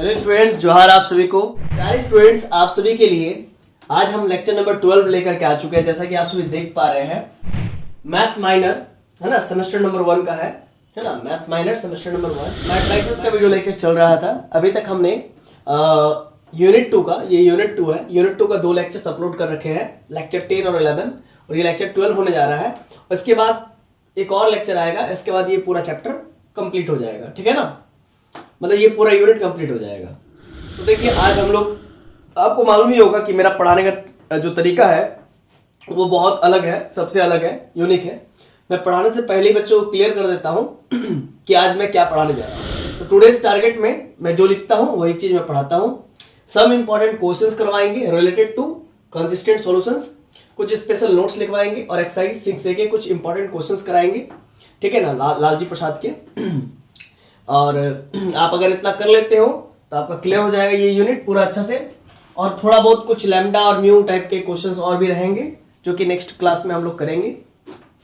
Hello students, जोहार आप सभी को। प्यारे स्टूडेंट्स, आप सभी के लिए आज हम लेक्चर नंबर 12 लेकर के आ चुके हैं। जैसा कि आप सभी देख पा रहे हैं, मैथ्स माइनर है ना, सेमेस्टर नंबर 1 का है ना, maths minor semester number 1 mathematics का वीडियो लेक्चर चल रहा था। अभी तक हमने यूनिट 2 का, ये यूनिट 2 है, यूनिट 2 का 2 लेक्चर्स अपलोड कर रखे हैं, लेक्चर 10 और 11, और ये लेक्चर 12 होने जा रहा है। उसके बाद एक और लेक्चर आएगा, इसके बाद ये पूरा चैप्टर कंप्लीट हो जाएगा, ठीक है ना, मतलब ये पूरा यूनिट कंप्लीट हो जाएगा। तो देखिए, आज हम लोग, आपको मालूम ही होगा कि मेरा पढ़ाने का जो तरीका है वो बहुत अलग है, सबसे अलग है, यूनिक है। मैं पढ़ाने से पहले ही बच्चों को क्लियर कर देता हूं कि आज मैं क्या पढ़ाने जा रहा हूं। तो टुडेज टारगेट में मैं जो लिखता हूं वही चीज मैं पढ़ाता हूं। सम इंपॉर्टेंट क्वेश्चंस करवाएंगे रिलेटेड टू कंसिस्टेंट सॉल्यूशंस, कुछ स्पेशल नोट्स लिखवाएंगे और एक्सरसाइज 6 के कुछ इंपॉर्टेंट क्वेश्चंस कराएंगे, ठीक है ना, लालजी प्रसाद के। और आप अगर इतना कर लेते हो तो आपका क्लियर हो जाएगा ये यूनिट पूरा अच्छा से। और थोड़ा बहुत कुछ लैम्डा और म्यू टाइप के क्वेश्चंस और भी रहेंगे जो कि नेक्स्ट क्लास में हम लोग करेंगे।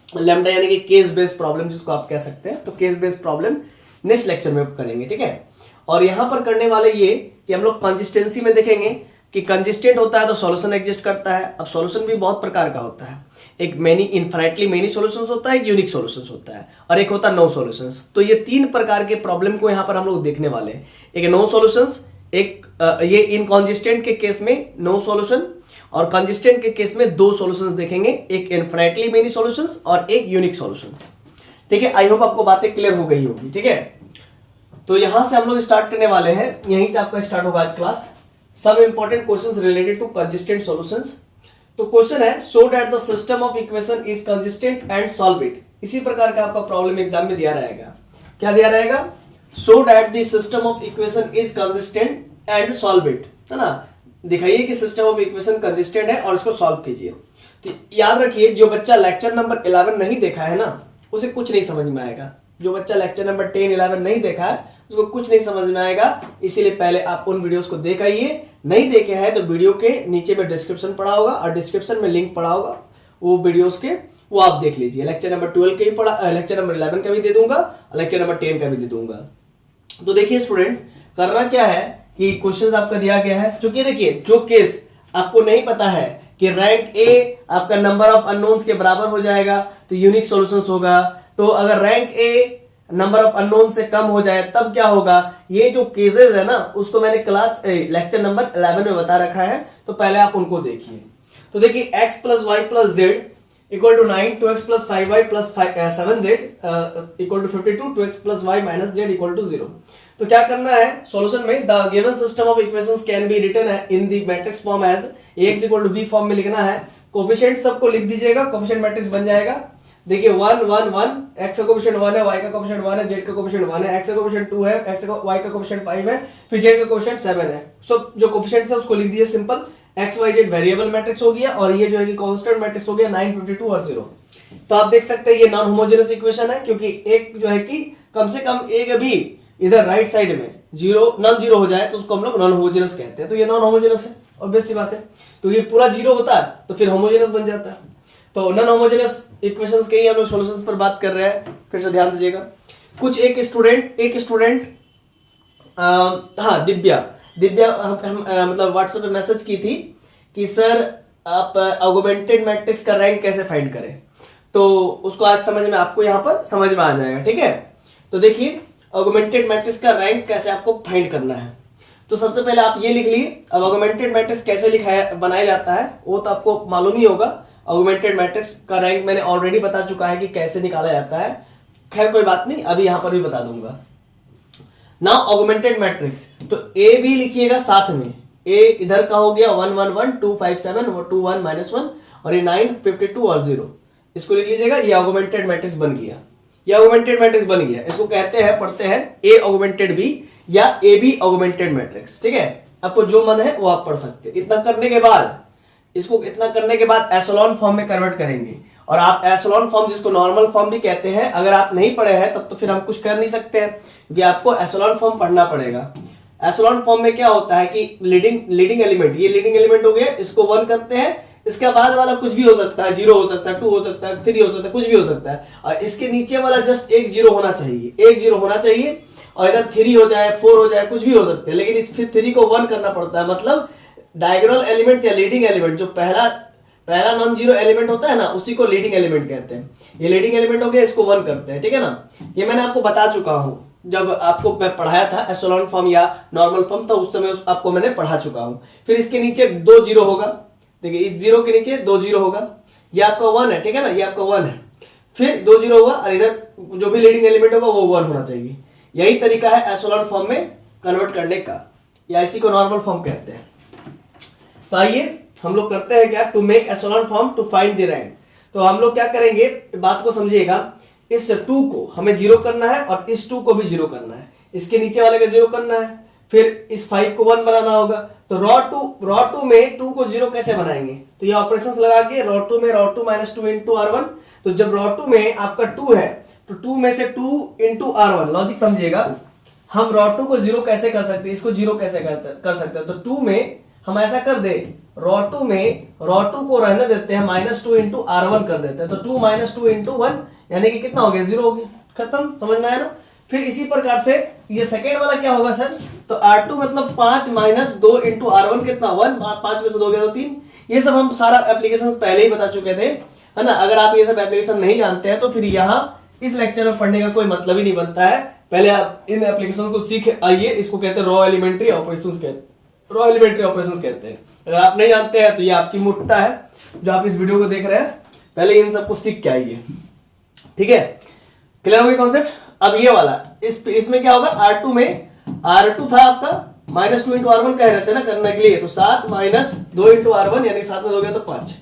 लैम्डा यानी कि केस बेस्ड प्रॉब्लम जिसको आप कह सकते हैं, तो case based problem next lecture में करेंगे, ठीक है। और यहाँ पर करने वाले ये कि हम लोग कंसिस्टेंसी में देखेंगे कि कंसिस्टेंट होता है तो सॉल्यूशन एग्जिस्ट करता है। अब सॉल्यूशन भी बहुत प्रकार का होता है, एक मैनी इनफाइनाइटली मैनी सॉल्यूशंस होता है, एक यूनिक सॉल्यूशंस होता है, और एक होता है नो सॉल्यूशंस। तो ये 3 प्रकार के प्रॉब्लम को यहाँ पर हम लोग देखने वाले हैं। एक नो सॉल्यूशंस, एक ये इनकंसिस्टेंट के केस में नो सॉल्यूशन, और कंसिस्टेंट के केस में 2 सॉल्यूशंस देखेंगे, एक इनफाइनाइटली मैनी सॉल्यूशंस और एक यूनिक सॉल्यूशंस, ठीक है। आई होप आपको बातें क्लियर हो गई होगी, ठीक है। तो यहां से हम लोग स्टार्ट करने वाले हैं, यहीं से आपका स्टार्ट होगा आज क्लास। सब important questions related to consistent solutions. तो क्वेश्चन है, show that the system of equation is consistent and solve it. इसी प्रकार का आपका प्रॉब्लम एग्जाम में दिया रहेगा। क्या दिया रहेगा? Show that the system of equation is consistent and solve it, है ना। दिखाइए कि सिस्टम ऑफ इक्वेशन कंसिस्टेंट है और इसको सॉल्व कीजिए। तो याद रखिए, जो बच्चा लेक्चर नंबर 11 नहीं देखा है ना, उसे कुछ नहीं समझ में आएगा। जो बच्चा लेक्चर नंबर 10, 11 नहीं देखा है उसको कुछ नहीं समझ में आएगा। इसीलिए पहले आप उन वीडियोस को देख आइए। नहीं देखे हैं तो वीडियो के नीचे में डिस्क्रिप्शन पड़ा होगा और डिस्क्रिप्शन में लिंक पड़ा होगा वो वीडियोस के, वो आप देख लीजिए। लेक्चर नंबर 12 का भी पढ़ा, लेक्चर नंबर 11 का भी दे दूंगा, लेक्चर नंबर 10 का भी दे दूंगा। तो देखिए स्टूडेंट्स, करना क्या है कि क्वेश्चन आपका दिया गया है। चूंकि देखिए, जो केस आपको नहीं पता है कि रैंक ए आपका नंबर ऑफ अननोन्स के बराबर हो जाएगा तो यूनिक सॉल्यूशंस होगा। तो अगर rank A number of unknown से कम हो जाए तब क्या होगा। ये जो केसेस है ना, उसको मैंने क्लास लेक्चर नंबर 11 में बता रखा है, तो पहले आप उनको देखिए। तो देखिए, x plus y plus z equal to 9, 2x plus 5y plus 7z equal to 52, 2x plus y minus z equal to 0। तो क्या करना है सॉल्यूशन में, the given system of equations can be written in the matrix form as ax equal to b form में लिखना है। Coefficient सबको लिख दीजिएगा, कोफिशिएंट मैट्रिक्स बन जाएगा। देखिए 1 1 1, x का कोफिशिएंट 1 है, y का कोफिशिएंट 1 है, z का कोफिशिएंट 1 है, x का कोफिशिएंट 2 है, y का कोफिशिएंट 5 है, फिर z का कोफिशिएंट 7 है। सब जो कोफिशिएंट्स है उसको लिख दीजिए simple. x y z variable matrix हो गया और ये जो है कि कांस्टेंट मैट्रिक्स हो गया 9, 52 और 0। तो आप देख सकते हैं ये नॉन होमोजेनस इक्वेशन है, क्योंकि एक जो है कि कम से कम एक भी इधर राइट साइड में नॉन जीरो हो जाए तो उसको हम लोग नॉन होमोजेनस कहते हैं। तो ये नॉन होमोजेनस है, ऑब्वियस सी बात है। तो ये पूरा जीरो होता है तो फिर होमोजेनस बन जाता है। तो नॉन होमोजेनस इक्वेशंस के ही हम लोग सॉल्यूशंस पर बात कर रहे हैं। फिर से ध्यान दीजिएगा। कुछ एक स्टूडेंट हाँ, दिव्या मतलब व्हाट्सएप पे मैसेज की थी कि सर आप ऑगमेंटेड मैट्रिक्स का रैंक कैसे फाइंड करें। तो उसको आज समझ में, आपको यहाँ पर समझ में आ जाएगा, ठीक है। तो देखिए, ऑगमेंटेड मैट्रिक्स का रैंक कैसे आपको फाइंड करना है। तो सबसे पहले आप ये लिख लिए। अब ऑगमेंटेड मैट्रिक्स कैसे बनाया जाता है वो तो आपको मालूम ही होगा। ऑगमेंटेड मैट्रिक्स का रैंक मैंने ऑलरेडी बता चुका है कि कैसे निकाला जाता है। खैर कोई बात नहीं, अभी यहां पर भी बता दूंगा। नाउ ऑगमेंटेड मैट्रिक्स, तो ए भी लिखिएगा साथ में। ए इधर का हो गया 1 1 1 2 5 7 2 1 -1, और ये 9 52 और 0, इसको लिख लीजिएगा। ये ऑगमेंटेड मैट्रिक्स बन गया, ये ऑगमेंटेड मैट्रिक्स बन गया। इसको कहते हैं, पढ़ते हैं ए ऑगमेंटेड बी या ए बी ऑगमेंटेड मैट्रिक्स, ठीक है। आपको जो मन है वो आप पढ़ सकते हैं। इतना करने के बाद एशेलॉन फॉर्म में कन्वर्ट करेंगे। और आप एशेलॉन फॉर्म, जिसको नॉर्मल फॉर्म भी कहते हैं, अगर आप नहीं पढ़े हैं तब तो फिर हम कुछ कर नहीं सकते हैं, क्योंकि आपको एशेलॉन फॉर्म पढ़ना पड़ेगा। एशेलॉन फॉर्म में क्या होता है कि लीडिंग एलिमेंट, ये लीडिंग एलिमेंट हो गया, इसको 1 करते हैं, इसके बाद वाला कुछ भी हो सकता है, 0 हो सकता है, 2 हो सकता है, 3 हो सकता है, कुछ भी हो सकता है। और इसके नीचे वाला जस्ट एक 0 होना चाहिए, एक 0 होना चाहिए। और इधर 3 हो जाए, 4 हो जाए, कुछ भी हो सकते हैं, लेकिन इस फिर 3 को 1 करना पड़ता है। मतलब डायगोनल एलिमेंट या लीडिंग एलिमेंट, जो पहला नॉन जीरो एलिमेंट होता है ना, उसी को लीडिंग एलिमेंट कहते हैं। ये लीडिंग एलिमेंट हो गया, इसको 1 करते हैं, ठीक है ना। ये मैंने आपको बता चुका हूं, जब आपको मैं पढ़ाया था एशेलॉन फॉर्म या नॉर्मल फॉर्म, तो उस समय आपको मैंने पढ़ा चुका हूं। फिर इसके नीचे 2 0 होगा, देखिए इस 0 के नीचे 2 0 होगा, ये आपका 1 है, ठीक है ना, ये आपका 1 है। फिर 2 0 होगा और इधर जो भी लीडिंग एलिमेंट होगा वो 1 होना चाहिए। यही तरीका है एशेलॉन फॉर्म में कन्वर्ट करने का, या इसी को नॉर्मल फॉर्म कहते हैं। तो आइए हम लोग करते हैं क्या, to make echelon form to find the rank. तो हम लोग क्या करेंगे, बात को समझिएगा। इस 2 को हमें 0 करना है और इस 2 को भी 0 करना है, इसके नीचे वाले का 0 करना है, फिर इस 5 को 1 बनाना होगा। तो रॉ 2 में 2 को 0 कैसे बनाएंगे, तो ये ऑपरेशंस लगा के रॉ 2 में रॉ 2 माइनस 2 इंटू R1। तो जब रॉ 2 में आपका 2 है तो 2 में से 2 इंटू R1, लॉजिक समझिएगा। हम रॉ 2 को 0 कैसे कर सकते हैं, इसको 0 कैसे कर सकते हैं। तो 2 में हम ऐसा कर दे, रॉ 2 में रॉ 2 को रहने देते हैं, माइनस 2 इंटू R1 कर देते हैं। तो 2 माइनस 2 इंटू 1 यानी कि कितना हो गया, 0 हो गया, खत्म। समझ में आया ना। फिर इसी प्रकार से ये सेकेंड वाला क्या होगा सर, तो R2 मतलब 5 माइनस 2 इंटू R1 कितना 1, 5 में से 2 गया तो 3। ये सब हम सारा एप्लीकेशन पहले ही बता चुके थे, है ना। अगर आप ये सब एप्लीकेशन नहीं जानते हैं तो फिर यहाँ इस लेक्चर में पढ़ने का कोई मतलब ही नहीं बनता है। पहले आप इन एप्लीकेशन को सीख आइए, इसको कहते हैं रॉ एलिमेंट्री ऑपरेशंस कहते हैं। अगर आप नहीं जानते हैं तो ये आपकी मूर्खता है जो आप इस वीडियो को देख रहे हैं। पहले इन सबको सीख के आइए, ठीक है। क्लियर हो गया कॉन्सेप्ट। अब ये वाला इसमें क्या होगा, R2 में R2 था आपका माइनस 2 इंटू R1 कह रहे थे ना करने के लिए, तो 7 माइनस 2 इंटू R1 यानी 7 में 2 गया तो 5,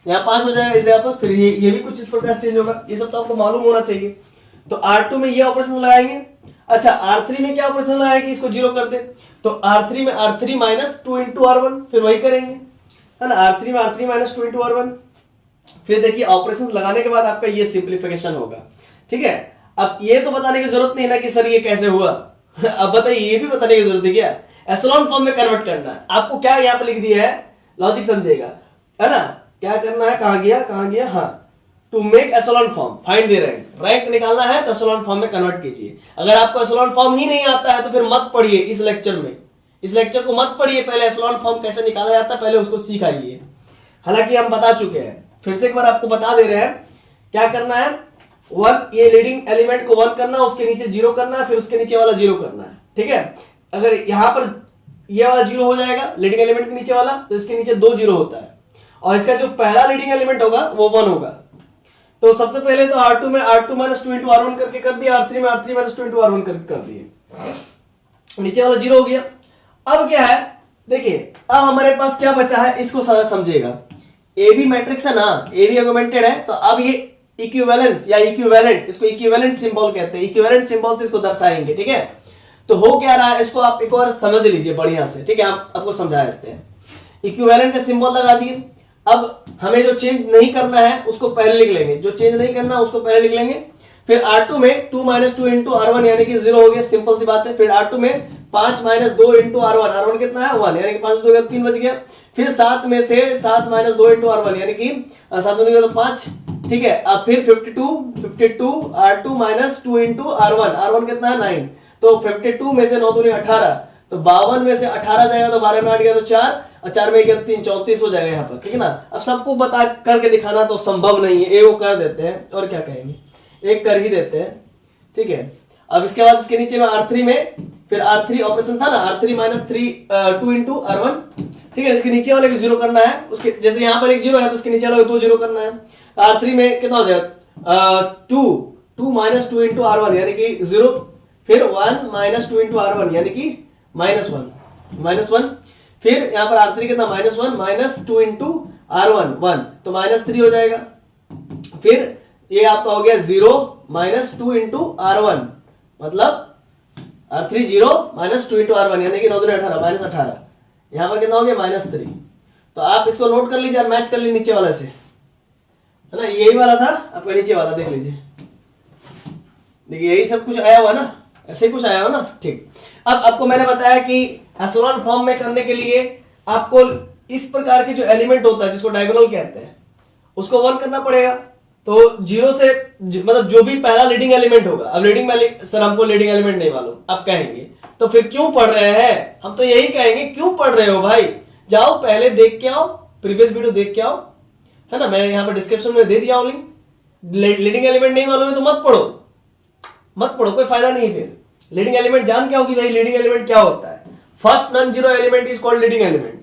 यहाँ 5 हो जाएगा इस जगह पर। फिर ये भी कुछ इस प्रकार से चेंज होगा, ये सब तो आपको मालूम होना चाहिए। तो R2 में ये ऑपरेशन लगाएंगे। अच्छा R3 में क्या ऑपरेशन लगाएंगे, इसको 0 कर दे, तो R3 में R3 माइनस 2 इंटू R1, फिर वही करेंगे, है ना। R3 में R3 माइनस 2 इंटू R1। फिर देखिए ऑपरेशंस लगाने के बाद आपका ये सिंप्लीफिकेशन होगा, ठीक है। अब ये तो बताने की जरूरत नहीं ना कि सर ये कैसे हुआ अब बताइए, ये भी बताने की जरूरत है क्या, एशेलॉन फॉर्म में कन्वर्ट करना है आपको। क्या यहाँ पे लिख दिया है, लॉजिक समझिएगा, है ना। क्या करना है, कहां गया, हाँ, to make echelon form find the rank निकालना है तो एशेलॉन फॉर्म में कन्वर्ट कीजिए। अगर आपको एशेलॉन फॉर्म ही नहीं आता है तो फिर मत पढ़िए इस लेक्चर को मत पढ़िए। पहले एशेलॉन फॉर्म कैसे निकाला जाता है पहले उसको सिखाइए। हालांकि हम बता चुके हैं, फिर से एक बार आपको बता दे रहे हैं क्या करना है। 1 ये लीडिंग एलिमेंट को 1 करना है, उसके नीचे 0 करना है, फिर उसके नीचे वाला 0 करना है, ठीक है। अगर यहां पर ये वाला 0 हो जाएगा लीडिंग एलिमेंट के नीचे वाला, तो इसके नीचे 2 0 होता है, और इसका जो पहला लीडिंग एलिमेंट होगा वो 1 होगा। तो सबसे पहले तो R2 में R2 माइनस 2 इंटू R1 करके कर दिया, R3 में R3 माइनस 2 इंटू R1 करके कर दिए, नीचे वाला 0 हो गया। अब क्या है देखिए, अब हमारे पास क्या बचा है, इसको समझिएगा। ए बी मैट्रिक्स है ना, ए बी ऑगमेंटेड है, तो अब ये इक्विवेलेंस या इक्विवेलेंट, इसको इक्विवेलेंट सिंबल कहते हैं, इक्विवेलेंट सिंबल से इसको दर्शाएंगे, ठीक है। तो हो क्या रहा है, इसको आप एक बार समझ लीजिए बढ़िया से, ठीक है। आपको समझा देते हैं। इक्विवेलेंट का सिंबल लगा दिए। अब हमें जो चेंज नहीं करना है उसको पहले लिख लेंगे, जो चेंज नहीं करना उसको पहले लिख लेंगे। फिर R2 में 2 माइनस 2 इंटू R1 यानी कि 0 हो गया, सिंपल सी बात है। फिर R2 में 5 माइनस 2 इंटू R1, R1 कितना है 1, यानी कि 5 2 3 बच गया। फिर 7 में से 7 माइनस 2 इंटू R1 यानी कि 7 में 2 तो 5, ठीक है। अब फिर 52 R2 माइनस 2 इंटू R1 कितना है 9, तो 52 में से 9 दूनी 18, तो 52 में से 18 जाएगा तो 12 में 8 गया तो 4, और 4 में 1 3 34 हो जाएगा यहाँ पर, ठीक है ना। अब सबको बता करके दिखाना तो संभव नहीं है, एक वो कर देते हैं और क्या कहेंगे, एक कर ही देते हैं, ठीक है। अब इसके बाद इसके नीचे में R3 में फिर R3 ऑपरेशन था ना, R3 माइनस 2 इंटू R1, ठीक है। इसके नीचे वाले को 0 करना है, उसके जैसे यहाँ पर एक 0 है तो उसके नीचे वाले को 2 0 करना है। R3 में कितना हो जाएगा 2 माइनस 2 इंटू R1 यानी कि 0, फिर 1 माइनस 2 इंटू R1 यानी कि माइनस 1, फिर यहाँ पर R3 कितना -1 माइनस 2 इंटू R1 1, तो -3 हो जाएगा। फिर ये आपका हो गया 0 माइनस 2 इंटू R1, मतलब R3 0 माइनस 2 इंटू R1 यानी कि 9 दूनी 18 माइनस 18, यहाँ पर कितना हो गया -3। तो आप इसको नोट कर लीजिए और मैच कर लीजिए नीचे वाला से, है ना। यही वाला था आपका नीचे वाला, देख लीजिए, देखिए यही सब कुछ आया हुआ ना, ऐसे कुछ आया हो ना, ठीक। अब आपको मैंने बताया कि एशेलॉन फॉर्म में करने के लिए आपको इस प्रकार के जो एलिमेंट होता है जिसको डायगोनल कहते हैं उसको 1 करना पड़ेगा। तो 0 से मतलब जो भी पहला लीडिंग एलिमेंट होगा, अब लीडिंग में सर हमको लीडिंग एलिमेंट नहीं मालूम, आप कहेंगे तो फिर क्यों पढ़ रहे हैं? हम तो यही कहेंगे क्यों पढ़ रहे हो भाई, जाओ पहले देख के आओ, प्रीवियस वीडियो देख के आओ, है ना, मैं यहाँ पर डिस्क्रिप्शन में दे दिया हूं लिंक। लीडिंग एलिमेंट नहीं मालूम है तो मत पढ़ो, कोई फायदा नहीं है। फिर लीडिंग एलिमेंट जान क्या होगी भाई, लीडिंग एलिमेंट क्या होता है? First non zero element is called leading element,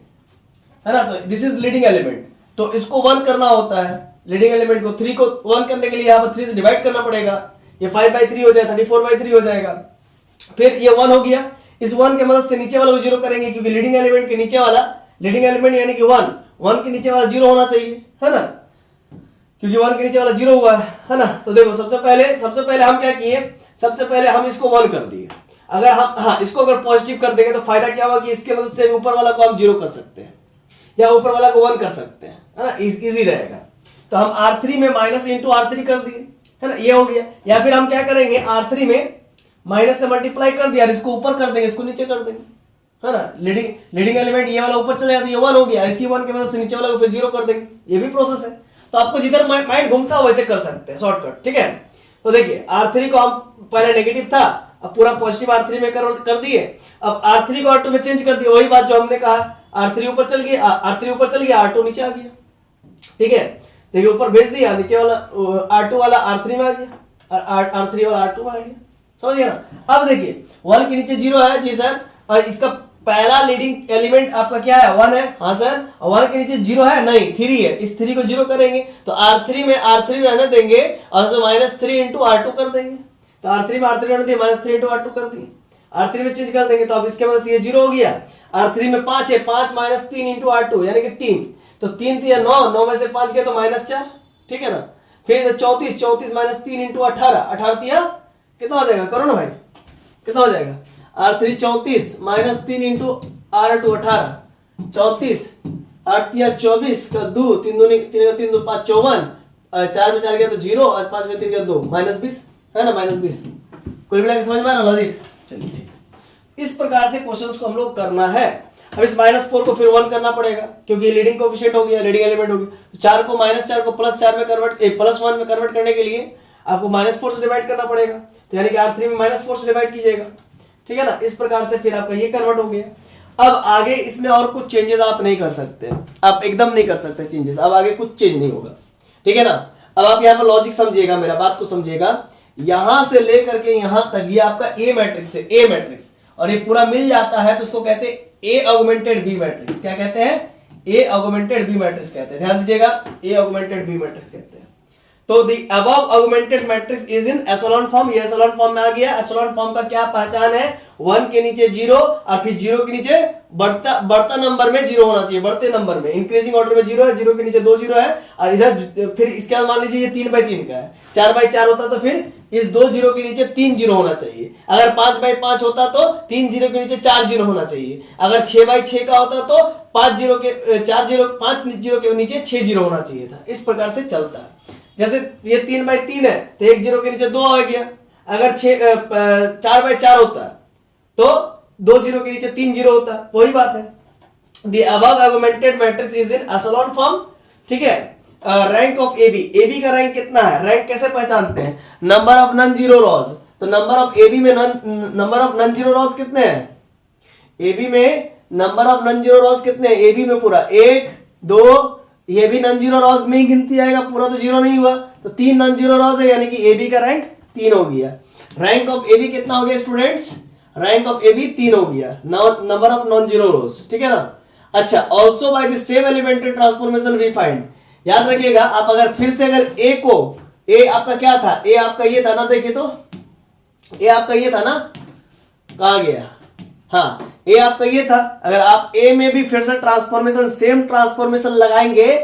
है ना, तो दिस इज लीडिंग एलिमेंट। तो इसको 1 करना होता है, लीडिंग एलिमेंट को 3 को 1 करने के लिए यहाँ पर 3 से डिवाइड करना पड़ेगा, ये 5/3 हो जाए, 34/3 हो जाएगा। फिर ये 1 हो गया, इस 1 के मदद से नीचे वाला को 0 करेंगे, क्योंकि लीडिंग एलिमेंट के नीचे वाला, लीडिंग एलिमेंट यानी कि 1 के नीचे वाला 0 होना चाहिए, है ना, क्योंकि 1 के नीचे वाला 0 हुआ है ना। तो देखो सबसे पहले हम क्या किए, सबसे पहले हम इसको 1 कर दिए। अगर हम इसको अगर पॉजिटिव कर देंगे तो फायदा क्या हुआ कि इसके मदद से ऊपर वाला को हम 0 कर सकते हैं या ऊपर वाला को 1 कर सकते हैं, है ना, इजी रहेगा। तो हम R3 में माइनस इंटू R3 कर दिए, है ना, ये हो गया। या फिर हम क्या करेंगे, R3 में माइनस से मल्टीप्लाई कर दिया, इसको ऊपर कर देंगे, इसको नीचे कर देंगे, है ना। लीडिंग एलिमेंट ये वाला ऊपर चले जाता है, ये 1 हो गया, इसी 1 की मदद से नीचे वाला को फिर 0 कर देंगे, ये भी प्रोसेस है। तो आपको जिधर माइंड घूमता है वैसे कर सकते हैं, शॉर्टकट, ठीक है। तो देखिए R3 को हम पहले नेगेटिव था, अब पूरा पॉजिटिव R3 में कर दिए, अब R3 को R2 में चेंज कर दिया, वही बात जो हमने कहा, R3 ऊपर चल गया, R2 नीचे आ गया, ठीक है। देखिए ऊपर भेज दिया, नीचे वाला R2 वाला R3 में आ गया और R3 वाला R2 में आ गया, समझ गया ना। अब देखिए 1 के नीचे 0 है जी सर, और इसका पहला लीडिंग एलिमेंट आपका क्या है, 1 है, हाँ सर, और 1 के नीचे 0 है नहीं, 3 है, इस 3 को 0 करेंगे तो R3 में R3 रहने देंगे और उसमें -3 इंटू R2 कर देंगे। तो R3 में R3 रहने देंगे, -3 इंटू R2 कर दिए, R3 में चेंज कर देंगे, तो अब इसके बाद ये 0 हो गया। R3 में 5 है, 5 माइनस 3 इंटू R2 यानी कि 3, तो 3 3 9 में से 5 गया तो -4, ठीक है ना। फिर 34 माइनस 3 इंटू 18 कितना हो जाएगा, करो ना भाई, कितना हो जाएगा, R3 34 माइनस 3 इंटू R2 18, 34 8 24 का 2, 3 2 3 2 5 54, 4 में 4 गया तो 0 और 5 में 3 गया 2, -20, है ना, -20। कोई मिला के समझ में आ रहा लॉजिक? चलिए ठीक, इस प्रकार से क्वेश्चंस को हम लोग करना है। अब इस -4 को फिर 1 करना पड़ेगा, क्योंकि लीडिंग कोएफिशिएंट हो गया, लीडिंग एलिमेंट हो गया। तो 4 को -4 को +4 में +1 में कन्वर्ट करने के लिए आपको -4 से डिवाइड करना पड़ेगा, तो यानी कि R3 में -4 से डिवाइड कीजिएगा, ठीक है ना। इस प्रकार से फिर आपका ये कन्वर्ट हो गया। अब आगे इसमें और कुछ चेंजेस आप नहीं कर सकते, आप एकदम नहीं कर सकते चेंजेस, अब आगे कुछ चेंज नहीं होगा, ठीक है ना। अब आप यहाँ पर लॉजिक समझिएगा, मेरा बात को समझिएगा, यहां से लेकर के यहां तक ये आपका ए मैट्रिक्स है, ए मैट्रिक्स, और ये पूरा मिल जाता है तो इसको कहते हैं ए ऑगमेंटेड बी मैट्रिक्स। क्या कहते हैं? ए ऑगमेंटेड बी मैट्रिक्स कहते हैं, ध्यान दीजिएगा, ए ऑगमेंटेड बी मैट्रिक्स कहते हैं। तो the above augmented matrix is in echelon form, ये एशेलॉन फॉर्म में आ गया। एशेलॉन फॉर्म का क्या पहचान है? 1 के नीचे 0 और फिर 0 के नीचे बढ़ता नंबर में 0 होना चाहिए, बढ़ते नंबर में, इंक्रीजिंग ऑर्डर में 0 है, 0 के नीचे 2 0 है, और इधर फिर इसके बाद मान लीजिए ये 3/3 का है, 4/4 होता तो फिर इस 2 0 के नीचे 3 0 होना चाहिए। अगर 5/5 होता तो 3 0 के नीचे 4 0 होना चाहिए। अगर 6/6 का होता तो 5 0 के नीचे 6 0 होना चाहिए था। इस प्रकार से चलता है। जैसे ये 3/3 है तो 1 0 के नीचे 2 आ गया। अगर 4/4 होता तो 2 0 के नीचे 3 0 होता, वही बात है। The above augmented matrix is in echelon form, ठीक है। रैंक ऑफ एबी, एबी का रैंक कितना है? रैंक कैसे पहचानते हैं? Number of non zero rows. तो नंबर ऑफ एबी में number of non zero rows कितने हैं? एबी में number of non zero rows कितने हैं? एबी में पूरा 1 2, ये भी नॉन जीरो रॉज में ही गिनती आएगा, पूरा तो जीरो नहीं हुआ, तो 3 नॉन जीरो रॉज है, यानी कि एबी का रैंक 3 हो गया। रैंक ऑफ एबी कितना हो गया स्टूडेंट्स? रैंक ऑफ एबी 3 हो गया, number of non zero rows, ठीक है ना। अच्छा, also by the same elementary transformation we find, याद रखिएगा आप, अगर फिर से अगर ए को, ए आपका क्या था? ए आपका ये था ना, देखिए तो ए आपका ये था ना, कहा गया? हाँ, ए आपका ये था। अगर आप ए में भी फिर से ट्रांसफॉर्मेशन, सेम ट्रांसफॉर्मेशन लगाएंगे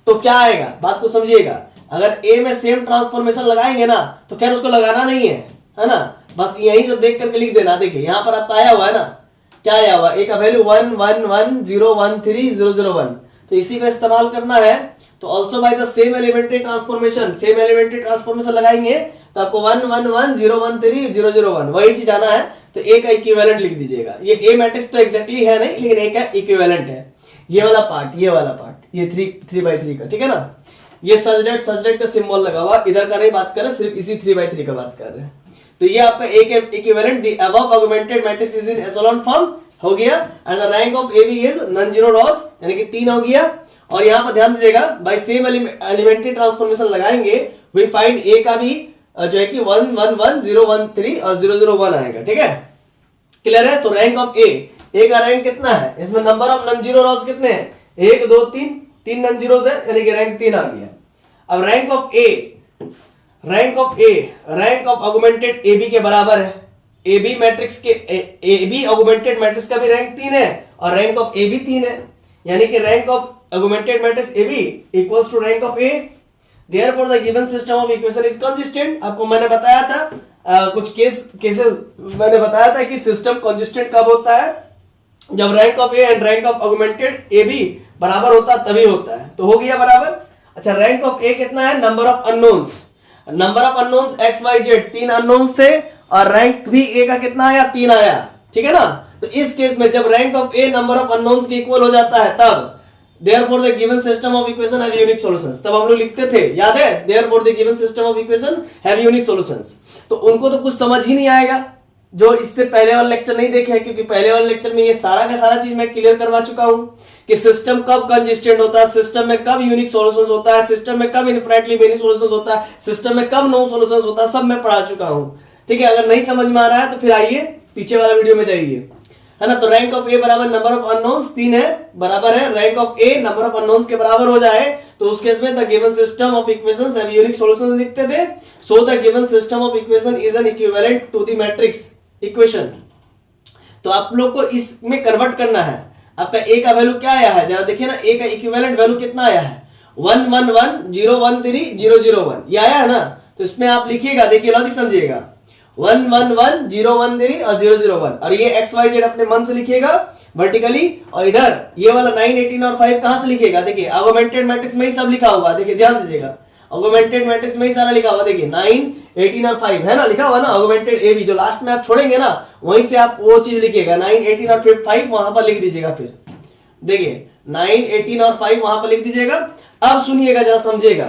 तो क्या आएगा? बात को समझिएगा। अगर ए में सेम ट्रांसफॉर्मेशन लगाएंगे ना तो खैर उसको लगाना नहीं है ना, बस यहीं से देख करके लिख देना। देखिए यहाँ पर आपका आया हुआ है ना, क्या आया हुआ? ए का वैल्यू 1 1 1 0 1 3 0 0 1, तो इसी का इस्तेमाल करना है। तो also by the same elementary transformation, same elementary transformation लगाएंगे तो आपको 1 1 1 0 1 3 0 0 1 वही चीज आना है। तो ए का इक्विवेलेंट लिख दीजिएगा। ये ए मैट्रिक्स तो एग्जैक्टली है नहीं, लेकिन ए का इक्विवेलेंट है। ये वाला पार्ट, ये 3/3 का, ठीक है ना। ये सच डेट का सिंबल लगा हुआ, इधर का नहीं बात कर रहे, सिर्फ इसी 3/3 का बात कर रहे हैं। तो ये आपका equivalent the above augmented matrix is in echelon form हो गया, and the rank of AB is non zero rows, यानी कि 3 हो गया। और यहाँ पर ध्यान दीजिएगा, बाय सेम एलिमेंट्री ट्रांसफॉर्मेशन लगाएंगे, वी फाइंड ए का भी जो है कि 1 1 1 0 1 3 और 0 0 1 आएगा, ठीक है, क्लियर है। तो रैंक ऑफ ए का रैंक कितना है, इसमें number of non zero Ross कितने हैं, 1 2 3 नॉन जीरोस है, यानी कि रैंक 3 आ गया। अब रैंक ऑफ ऑगमेंटेड एबी के बराबर है, एबी मैट्रिक्स के एबी ऑगमेंटेड मैट्रिक्स का भी रैंक 3 है और रैंक ऑफ ए भी 3 है, यानी कि rank of augmented matrix AB equals to rank of A. Therefore the given system of equation is consistent. आपको मैंने बताया था कुछ केसेस मैंने बताया था कि सिस्टम कंसिस्टेंट कब होता है, जब rank of A and rank of augmented A भी बराबर होता है, तभी होता है। तो हो गया बराबर। अच्छा, रैंक ऑफ ए कितना है, number of unknowns x y z, 3 unknowns थे और रैंक भी ए का कितना आया, 3 आया, ठीक है ना। तो इस केस में जब rank of A number of unknowns के इक्वल हो जाता है, तब therefore the given system of equation have unique solutions। तब हम लोग लिखते थे, याद है, therefore the given system of equation have unique solutions। तो उनको तो कुछ समझ ही नहीं आएगा जो इससे पहले वाला लेक्चर नहीं देखे हैं, क्योंकि पहले वाले लेक्चर में ये सारा का सारा चीज मैं क्लियर करवा चुका हूं कि सिस्टम कब कंसिस्टेंट होता है, सिस्टम में कब यूनिक सॉल्यूशंस होता है, सिस्टम में कब इनफिनिटली मेनी सॉल्यूशंस होता है, सिस्टम में कब नो सॉल्यूशंस होता है, सब मैं पढ़ा चुका हूं, ठीक है। अगर नहीं समझ में आ रहा है तो फिर आइए पीछे वाला वीडियो में जाइए, है ना। तो रैंक ऑफ ए बराबर नंबर ऑफ अननोन्स 3 है, बराबर है rank of A number of unknowns के बराबर हो जाए तो उस केस में the given system of equations have unique solutions लिखते थे। So the given system of equation is an equivalent to the matrix equation. तो आप लोग को इसमें कन्वर्ट करना है। आपका ए का वैल्यू क्या आया है, जरा देखिए ना, ए का इक्विवेलेंट वैल्यू कितना आया है, 1 1 1 0 1 3 0 0 1, ये आया है ना। तो इसमें आप लिखिएगा, देखिए लॉजिक समझिएगा, 1 1 1 0 1 3 और 0 0 1, और ये एक्स वाई जेड अपने मन से लिखिएगा वर्टिकली, और इधर ये वाला 9 18 और 5 कहां से लिखिएगा, देखिए ऑगमेंटेड मैट्रिक्स में ही सब लिखा हुआ है, देखिए ध्यान दीजिएगा, ऑगमेंटेड मैट्रिक्स में ही सारा लिखा हुआ, देखिए 9 18 और 5 है ना, लिखा हुआ ना ऑगमेंटेड ए बी, जो लास्ट में आप छोड़ेंगे ना वहीं से आप वो चीज लिखिएगा, 9 18 और 5 वहां पर लिख दीजिएगा। फिर देखिए 9 18 और 5 वहां पर लिख दीजिएगा। अब सुनिएगा, जरा समझिएगा,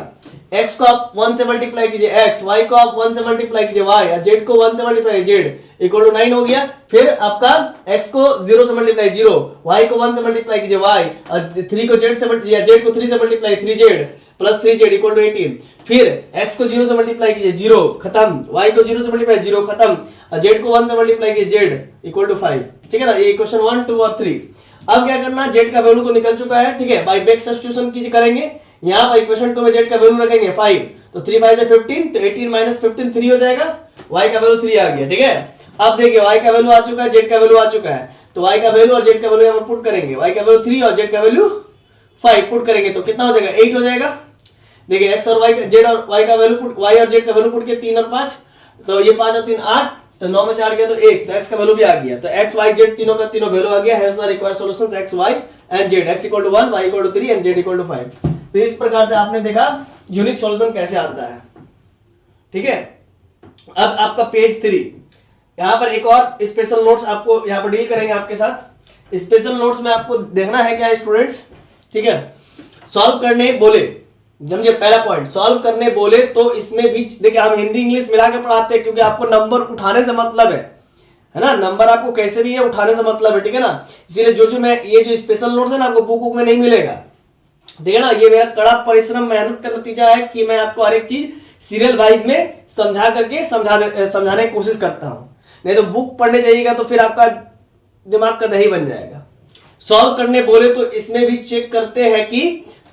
x को आप 1 से मल्टीप्लाई कीजिए x, y को आप 1 से मल्टीप्लाई कीजिए y, और z को 1 से मल्टीप्लाई z इक्वल टू 9 हो गया। फिर आपका x को 0 से मल्टीप्लाई 0, y को 1 से मल्टीप्लाई कीजिए y, और 3 को z से मल्टीप्लाई, z को 3 से multiply 3z plus 3z equal to 18। फिर x को 0 से मल्टीप्लाई कीजिए 0 खत्म, y को 0 से मल्टीप्लाई 0 खत्म, और z को 1 से मल्टीप्लाई कीजिए z इक्वल टू 5, ठीक है ना। ये इक्वेशन 1 2 और 3। अब क्या करना, z का वैल्यू तो निकल चुका है, ठीक है, बाय बैक सब्स्टिट्यूशन कीजिए करेंगे, यहाँ पर इक्वेशन 2 में z का वैल्यू रखेंगे 5, तो 3 5 है 15, तो 18 माइनस 15 3 हो जाएगा, y का वैल्यू 3 आ गया, ठीक है। अब देखिए y का वैल्यू आ चुका है, z का वैल्यू आ चुका है, तो y का वैल्यू और z का वैल्यू हम पुट करेंगे, y का वैल्यू 3 और z का वैल्यू 5 पुट करेंगे तो कितना हो जाएगा, 8 हो जाएगा। देखिए x और y का z और y का वैल्यू पुट, y और z का वैल्यू पुट के 3 और 5, तो ये 5 और 3 8, तो 9 में से 8 गया तो 1, तो x का वैल्यू भी आ गया, तो x y z तीनों का तीनों वैल्यू आ गया। Has the required solutions x y and z, x equal to 1, y equal to 3 and z equal to 5। तो इस प्रकार से आपने देखा यूनिक सॉल्यूशन कैसे आता है, ठीक है। अब आपका पेज 3, यहां पर एक और स्पेशल नोट्स आपको यहां पर डील करेंगे आपके साथ। स्पेशल नोट्स में आपको देखना है क्या स्टूडेंट्स, ठीक है, सॉल्व करने बोले, समझिए पहला पॉइंट, सॉल्व करने बोले तो इसमें भी देखिए हम हिंदी इंग्लिश मिला के पढ़ाते हैं, क्योंकि आपको नंबर उठाने से मतलब है ना, नंबर आपको कैसे भी है उठाने से मतलब है, ठीक है ना। इसीलिए जो मैं ये जो स्पेशल नोट्स है ना, आपको बुक में नहीं मिलेगा, ठीक है ना। ये मेरा कड़ा परिश्रम मेहनत का नतीजा है कि मैं आपको हर एक चीज सीरियल वाइज में समझा करके समझाने की कोशिश करता हूं, नहीं तो बुक पढ़ने जाइएगा तो फिर आपका दिमाग का दही बन जाएगा। सॉल्व करने बोले तो इसमें भी चेक करते हैं कि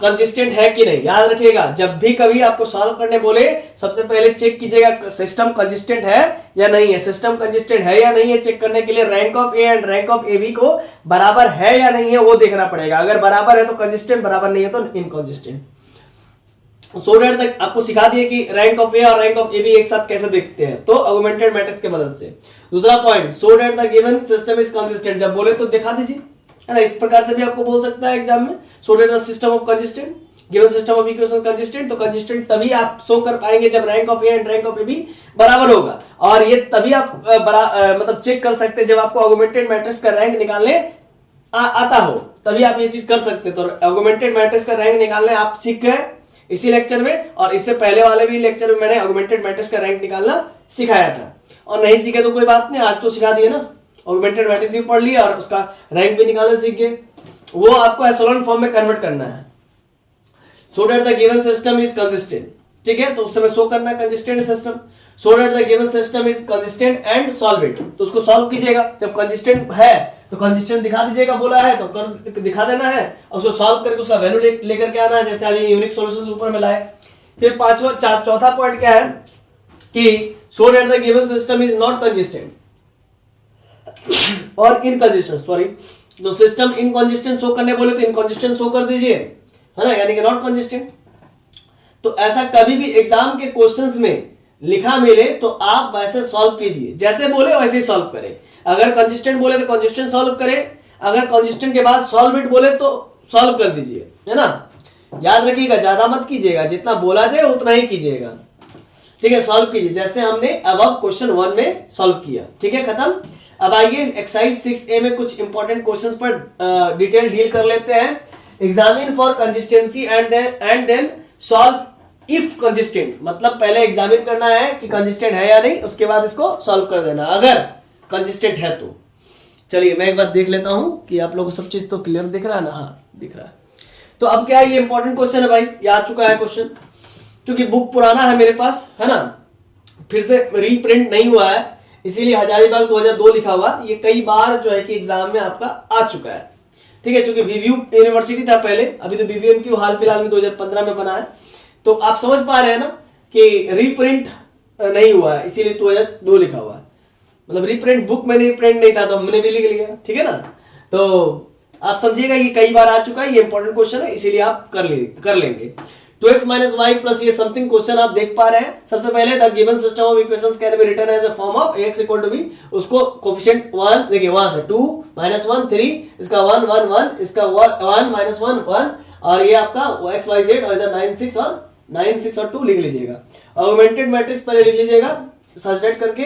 कंसिस्टेंट है कि नहीं। याद रखिएगा, जब भी कभी आपको सॉल्व करने बोले सबसे पहले चेक कीजिएगा सिस्टम कंसिस्टेंट है या नहीं है। सिस्टम कंसिस्टेंट है या नहीं है चेक करने के लिए rank of A and rank of A B को बराबर है या नहीं है वो देखना पड़ेगा। अगर बराबर है तो कंसिस्टेंट, बराबर नहीं है तो इनकंसिस्टेंट। सो डेट तक आपको सिखा दिए कि रैंक ऑफ ए और रैंक ऑफ ए बी एक साथ कैसे देखते हैं, तो ऑगमेंटेड मैट्रिक्स की मदद से। दूसरा point, so that the given system is consistent, जब बोले तो दिखा दीजिए, है ना। इस प्रकार से भी आपको बोल सकता है एग्जाम में, so that the system of consistent, given system of equation consistent. तो कंसिस्टेंट तभी आप शो कर पाएंगे जब rank of A and rank of A B बराबर होगा, और ये तभी आप मतलब चेक कर सकते हैं जब आपको ऑगमेंटेड मैट्रिक्स का रैंक निकालने आता हो तभी आप ये चीज कर सकते। तो ऑगमेंटेड मैट्रिक्स का रैंक निकालना आप सीख गए इसी लेक्चर में, और इससे पहले वाले भी लेक्चर में मैंने ऑगमेंटेड मैट्रिक्स का रैंक निकालना सिखाया था। और नहीं सीखे तो कोई बात नहीं, आज तो सिखा दिए ना, ऑगमेंटेड मैट्रिक्स भी पढ़ लिया और उसका रैंक भी निकालना सीख गए। वो आपको एशेलॉन फॉर्म में कन्वर्ट करना है, so that the given system is consistent. ठीक है, तो उस समय शो करना है consistent system, so that the given system is consistent and solve it. तो उसको सॉल्व कीजिएगा, जब कंसिस्टेंट है तो कंसिस्टेंट दिखा दीजिएगा, बोला है तो कर दिखा देना है, और उसको सॉल्व करके उसका वैल्यू लेकर के आना है, जैसे अभी यूनिक सॉल्यूशंस ऊपर में लाए। फिर चौथा पॉइंट क्या है कि so that the given system is not consistent और इनकंसिस्टेंट, सॉरी, तो सिस्टम इनकंसिस्टेंट शो करने बोले तो इनकंसिस्टेंट शो कर दीजिए, है ना, यानी कि नॉट कंसिस्टेंट। तो ऐसा कभी भी एग्जाम के क्वेश्चंस में लिखा मिले तो आप वैसे सॉल्व कीजिए, जैसे बोले वैसे ही सॉल्व करें। अगर कंसिस्टेंट बोले तो कंसिस्टेंट सॉल्व करें, अगर कंसिस्टेंट के बाद सॉल्व इट बोले तो सॉल्व कर दीजिए, है ना। याद रखिएगा, ज्यादा मत कीजिएगा, जितना बोला जाए उतना ही कीजिएगा। ठीक है, सॉल्व कीजिए जैसे हमने अबव क्वेश्चन 1 में सॉल्व किया। ठीक है, खत्म। अब आइए एक्सरसाइज 6A में कुछ इंपॉर्टेंट क्वेश्चंस पर डिटेल डील कर लेते हैं। Examine for consistency and then solve if consistent, मतलब पहले एग्जामिन करना है कि कंसिस्टेंट है या नहीं, उसके बाद इसको सॉल्व कर देना अगर कंसिस्टेंट है तो। चलिए मैं एक बार देख लेता हूं कि आप लोगों को सब चीज तो क्लियर दिख रहा है ना। हाँ दिख रहा है। तो अब क्या है, ये इंपॉर्टेंट क्वेश्चन है भाई, ये आ चुका है क्वेश्चन, क्योंकि बुक पुराना है मेरे पास, है ना, फिर से रीप्रिंट नहीं हुआ है, इसीलिए हजारीबाग 2002 लिखा हुआ। ये कई बार जो है कि एग्जाम में आपका आ चुका है। ठीक है, चूंकि वीव्यू यूनिवर्सिटी था पहले, अभी तो वीवीएमक्यू हाल फिलहाल में 2015 में बना है, तो आप समझ पा रहे हैं ना कि रीप्रिंट नहीं हुआ है, इसीलिए 2002 लिखा हुआ है। मतलब रीप्रिंट बुक में रीप्रिंट नहीं था तो हमने भी लिख लिया। ठीक है ना, तो आप समझिएगा ये कई बार आ चुका है, ये इंपॉर्टेंट क्वेश्चन है, इसीलिए आप कर लेंगे। 2x - y प्लस ये समथिंग क्वेश्चन आप देख पा रहे हैं। सबसे पहले the given system of equations can be written as a form of ax = b, उसको कोएफिशिएंट 1 देखिए, वहां से 2 - 1 3, इसका 1 1 1, इसका 1 - 1 1, और ये आपका x y z, और इधर 9 6 और 2 लिख लीजिएगा। ऑगमेंटेड मैट्रिक्स पहले लिख लीजिएगा सब्स्टिट्यूट करके,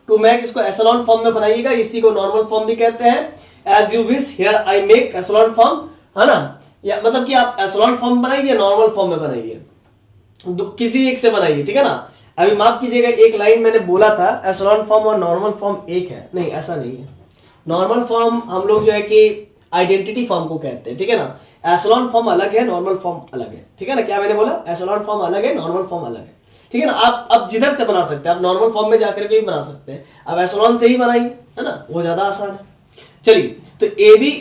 टू मेक इसको एशेलॉन फॉर्म में बनाइएगा, इसी को नॉर्मल फॉर्म भी कहते हैं। As you wish here I make echelon form, है ना, या मतलब कि आप एशेलॉन फॉर्म बनाइए, नॉर्मल फॉर्म में बनाइए, किसी एक से बनाइए। ठीक है ना, अभी माफ कीजिएगा, एक लाइन मैंने बोला था एशेलॉन फॉर्म और नॉर्मल फॉर्म एक है, नहीं ऐसा नहीं है। नॉर्मल फॉर्म हम लोग जो है कि आइडेंटिटी फॉर्म को कहते हैं। ठीक है ना, एशेलॉन फॉर्म अलग है, नॉर्मल फॉर्म अलग है। ठीक है ना, क्या मैंने बोला, एशेलॉन फॉर्म अलग है, नॉर्मल फॉर्म अलग है। ठीक है ना, आप अब जिधर से बना सकते हैं, आप नॉर्मल फॉर्म में जाकर के भी बना सकते हैं, अब एशेलॉन से ही बनाएंगे, है ना, वो ज्यादा आसान है। चलिए, तो ए बी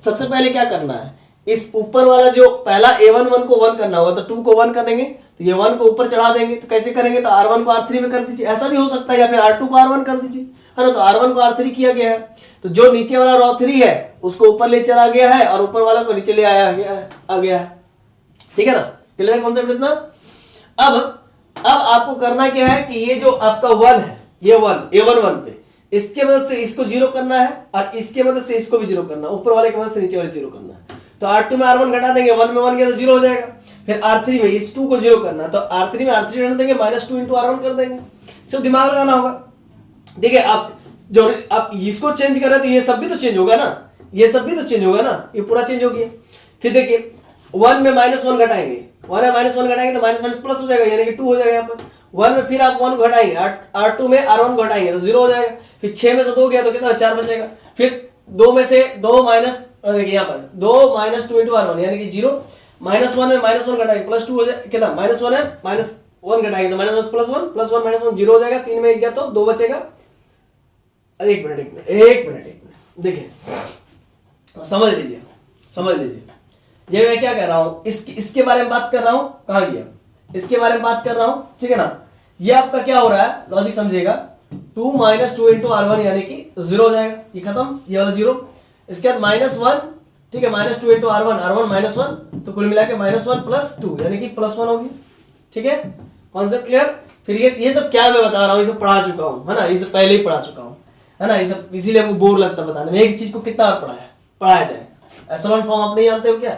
सबसे पहले क्या करना है, इस ऊपर वाला जो पहला a1 को 1 करना होगा, तो 2 को 1 कर देंगे, तो ये 1 को ऊपर चढ़ा देंगे। तो कैसे करेंगे, तो r1 को r3 में कर दीजिए, ऐसा भी हो सकता है, या फिर r2 को r1 कर दीजिए, है ना। तो r1 को r3 किया गया है, तो जो नीचे वाला रो 3 है उसको ऊपर ले चला गया है, और ऊपर वाला को नीचे ले आ गया है। ठीक है ना, क्लियर कॉन्सेप्ट इतना। अब आपको करना क्या है कि ये जो आपका 1 है, ये 1 a1 पे, इसके मदद से इसको 0 करना है, और इसके मदद से इसको भी 0 करना है, ऊपर वाले की मदद से नीचे वाले 0 करना है। तो r2 में r1 घटा देंगे, 1 में 1 गया तो 0 हो जाएगा। फिर r3 में इस 2 को 0 करना है, तो r3 में r3 घटा देंगे, -2 × r1 कर देंगे। सिर्फ दिमाग लगाना होगा। ठीक है, आप इसको चेंज कर रहे हैं तो ये सब भी तो चेंज होगा ना, ये सब भी तो चेंज होगा ना, ये पूरा चेंज हो गया। फिर देखिए 1 में -1 घटाएंगे, 1 में -1 घटाएंगे तो माइनस प्लस हो जाएगा, यानी कि 2 हो जाएगा यहाँ पर। 1 में फिर आप 1 घटाएंगे, r2 में r1 घटाएंगे तो 0 हो जाएगा। फिर 6 में से 2 गया तो कितना, 4 बचेगा। फिर 2 में से 2 माइनस, देखिए यहाँ पर 2 - 2 × r1 यानी कि 0, -1 में -1 घटाएंगे +2 हो जाएगा, कितना, -1 है, -1 घटाएंगे तो -1 +1 -1 0 हो जाएगा। 3 में 1 गया तो 2 बचेगा। एक मिनट देखिए, समझ लीजिए, ये मैं क्या कर रहा हूं, इसके बारे में बात कर रहा हूं, कहां गया, इसके बारे में बात कर रहा हूं। ठीक है ना, ये आपका क्या हो रहा है, लॉजिक समझिएगा, 2 - 2 × r1 यानी कि 0 हो जाएगा, ये खत्म, ये वाला 0। इसके बाद -1, ठीक है, -2 × r1 -1, तो कुल मिला के -1 + 2 यानी कि +1 होगी। ठीक है, कॉन्सेप्ट क्लियर। फिर ये सब क्या मैं बता रहा हूँ, ये सब पढ़ा चुका हूँ, है ना, ये सब पहले ही पढ़ा चुका हूँ, है ना, ये सब इसीलिए हमको बोर लगता है बताने में, एक चीज को कितना बार पढ़ाया जाए। एशेलॉन फॉर्म आप नहीं जानते हो क्या,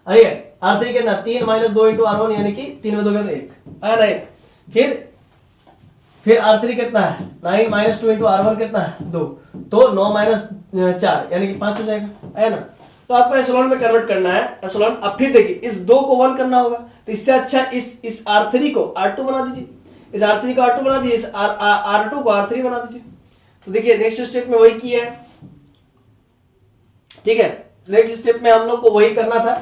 अरे r3 के अंदर 3 - 2 × r1 यानी कि 3 में 2 गया तो 1 आया ना, 1। फिर r3 कितना है, 9 - 2 × r1 कितना है, 2, तो 9 - 4 यानी कि 5 हो जाएगा, है ना। तो आपको एप्सिलॉन में कन्वर्ट करना है एप्सिलॉन। अब फिर देखिए इस 2 को 1 करना होगा, तो इससे अच्छा इस R3 को R2 बना दीजिए, इस R3 को R2 बना दीजिए, इस R2 को R3 बना दीजिए। तो देखिए नेक्स्ट स्टेप में वही किया है, ठीक है, नेक्स्ट स्टेप में हम लोग को वही करना था।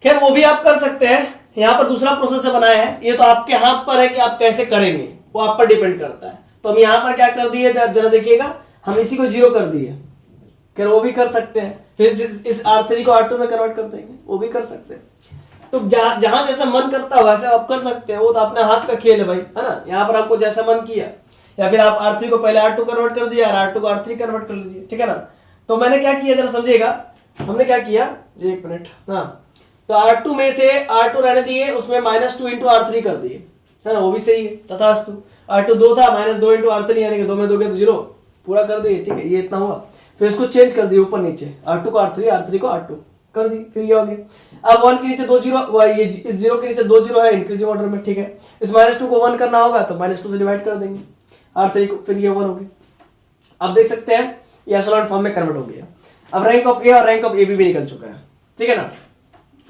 खैर वो भी आप कर सकते हैं, यहां पर दूसरा प्रोसेस से बनाया है, ये तो आपके हाथ पर है कि आप कैसे करेंगे, वो आप पर डिपेंड करता है। तो हम यहां पर क्या कर दिए जरा देखिएगा, हम इसी को 0 कर दिए। खैर वो भी कर सकते हैं, फिर इस R3 को R2 में कन्वर्ट कर देंगे, वो भी कर सकते हैं। तो जहां जैसा मन करता है वैसे आप कर सकते हैं, वो तो अपने हाथ का खेल है भाई, है ना। यहाँ पर आपको जैसा मन किया, या फिर आप R3 को पहले R2 कन्वर्ट कर दिया और R2 को R3 कन्वर्ट कर लीजिए, ठीक है ना। तो मैंने क्या किया जरा समझिएगा, हमने क्या किया, एक मिनट, हाँ, तो R2 में से R2 रहने दिए, उसमें -2 इंटू R3 कर दिए, है ना, वो भी सही है, तथास्तु। R2 2 था, -2 इंटू R3 यानी कि 2 में 2 गए तो 0, पूरा कर दिए, ठीक है, ये इतना हुआ। फिर इसको चेंज कर दिए ऊपर नीचे, R2 को R3, R3 को R2 कर दी, फिर ये हो गया। अब 1 के नीचे 2 0, ये इस 0 के नीचे 2 0 है इंक्रीजिंग ऑर्डर में, ठीक है। इस -2 को 1 करना होगा तो -2 से डिवाइड कर देंगे R3 को, फिर ये 1 हो गया। अब देख सकते हैं ये एशेलॉन फॉर्म में कन्वर्ट हो गया। अब रैंक ऑफ ए और रैंक ऑफ ए भी निकल चुका है, ठीक है ना।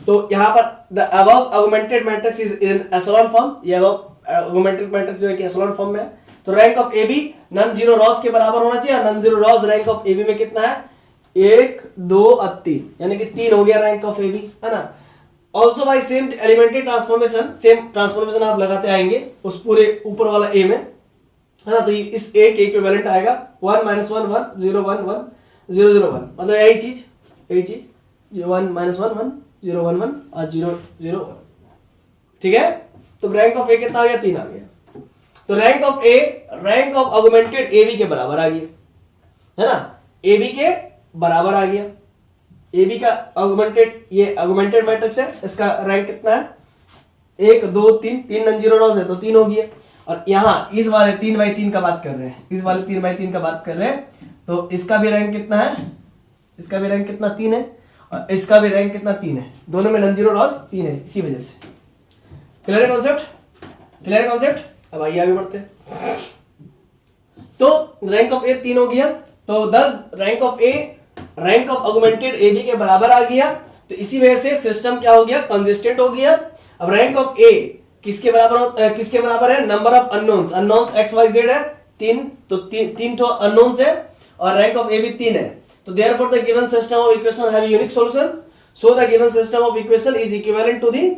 तो यहाँ पर the above augmented matrix is in echelon form, ये अबव ऑगमेंटेड मैट्रिक्स जो है कि एशेलॉन फॉर्म में है। तो rank of A B non zero rows के बराबर होना चाहिए, non zero rows rank of A B में कितना है, 1 2 और 3, यानी कि 3 हो गया रैंक ऑफ ए बी, है ना। Also by same elementary transformation, same transformation आप लगाते आएंगे उस पूरे ऊपर वाला ए में, है ना। तो इस ए के इक्विवेलेंट आएगा 1 -1 1 0 1 1 0 0 1, मतलब यही चीज 1 -1 1 0 1 1 और 0 0 1, ठीक है। तो रैंक ऑफ ए कितना आ गया, 3 आ गया। तो rank of A rank of augmented A B के बराबर आ गया, है ना, ए बी के बराबर आ गया। ए बी का ऑगमेंटेड, ये ऑगमेंटेड मैट्रिक्स है, इसका रैंक कितना है, 1 2 3, 3 नॉन जीरो रॉस है तो 3 हो गया। और यहाँ इस वाले 3/3 का बात कर रहे हैं, इस वाले 3/3 का बात कर रहे हैं, तो इसका भी रैंक कितना है, इसका भी रैंक कितना, 3 है, और इसका भी रैंक कितना, 3 है। दोनों में नॉन जीरो रॉस 3 है, इसी वजह से। क्लियर है कॉन्सेप्ट, क्लियर है कॉन्सेप्ट। अब आइए आगे बढ़ते हैं। तो रैंक ऑफ ए 3 हो गया, तो 10 rank of A rank of augmented A B के बराबर आ गया। तो इसी वजह से सिस्टम क्या हो गया, कंसिस्टेंट हो गया। अब रैंक ऑफ ए किसके बराबर है, number of unknowns, unknowns x y z है 3, तो 3 तो अननोन्स है, और रैंक ऑफ ए भी 3 है। तो therefore the given system of equation have unique solution, so the given system of equation is equivalent to the